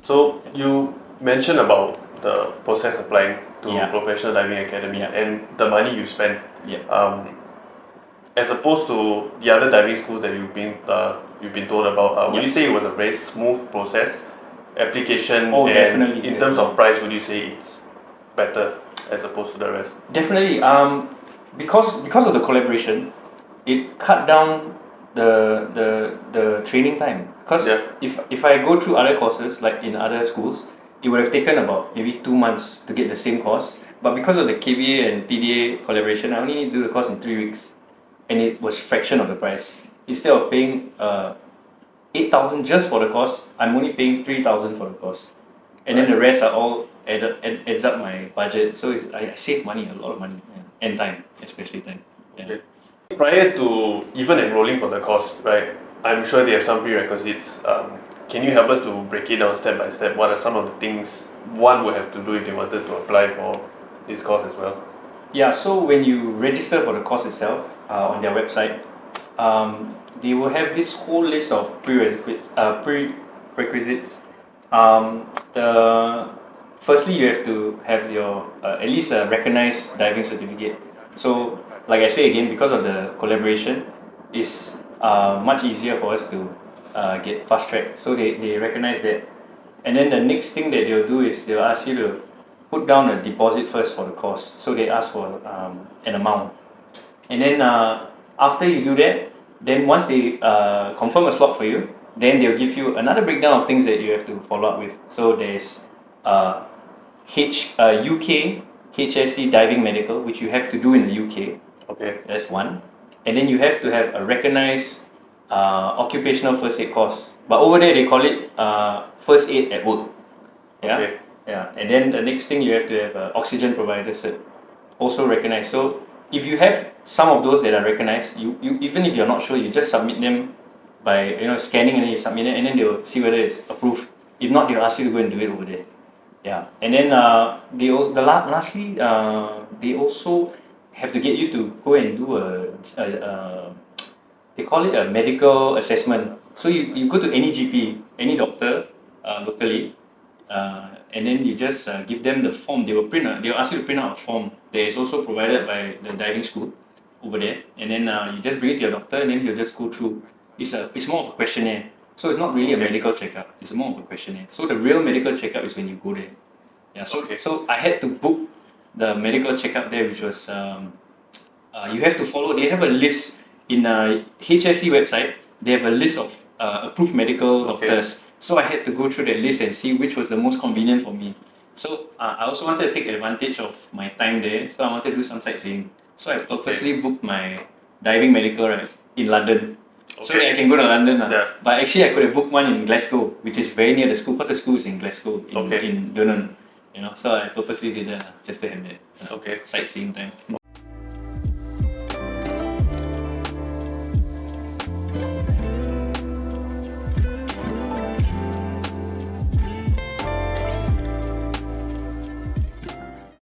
So you mentioned about the process applying to Yeah. Professional Diving Academy Yeah. and the money you spend. Yeah. As opposed to the other diving schools that you've been told about, would Yeah. you say it was a very smooth process, application, Oh, and definitely, in terms of definitely. price, would you say it's better as opposed to the rest? Definitely. Because of the collaboration, it cut down the training time. Because Yeah. if I go through other courses like in other schools, it would have taken about maybe 2 months to get the same course. But because of the KBA and PDA collaboration, I only need to do the course in 3 weeks, and it was fraction of the price. Instead of paying 8,000 just for the course, I'm only paying 3,000 for the course, and then the rest are all adds up my budget. So I save money, a lot of money, and time, especially time. Yeah. Okay. Prior to even enrolling for the course, right, I'm sure they have some prerequisites. Can you help us to break it down step by step? What are some of the things one would have to do if they wanted to apply for this course as well? Yeah, so when you register for the course itself on their website, they will have this whole list of prerequisites. The firstly, you have to have your at least a recognized diving certificate. So, like I say again, because of the collaboration, it's much easier for us to get fast track. So they recognize that, and then the next thing that they'll do is they'll ask you to put down a deposit first for the course. So they ask for an amount, and then after you do that, then once they confirm a slot for you, then they'll give you another breakdown of things that you have to follow up with. So there's uh, UK HSC diving medical, which you have to do in the UK. Okay. That's one, and then you have to have a recognized occupational first aid course. But over there they call it first aid at work. Yeah. Okay. Yeah, and then the next thing you have to have oxygen provider cert, also recognized. So if you have some of those that are recognized, you even if you're not sure, you just submit them by scanning, and then you submit it, and then they will see whether it's approved. If not, they'll ask you to go and do it over there. Yeah, and then they also lastly they also have to get you to go and do a they call it a medical assessment. So you go to any GP, any doctor locally, and then you just give them the form. They will ask you to print out a form that is also provided by the diving school over there, and then you just bring it to your doctor, and then he'll just go through. It's more of a questionnaire, so it's not really a medical checkup. It's more of a questionnaire. So the real medical checkup is when you go there. Yeah. So I had to book the medical checkup there, which was you have to follow. They have a list in HSC website. They have a list of approved medical doctors. So I had to go through that list and see which was the most convenient for me. So I also wanted to take advantage of my time there. So I wanted to do some sightseeing. So I purposely booked my diving medical right in London, so that I can go to London. Yeah. But actually, I could have booked one in Glasgow, which is very near the school, because the school is in Glasgow, in Dunearn. So I purposely did that just to have that sightseeing time.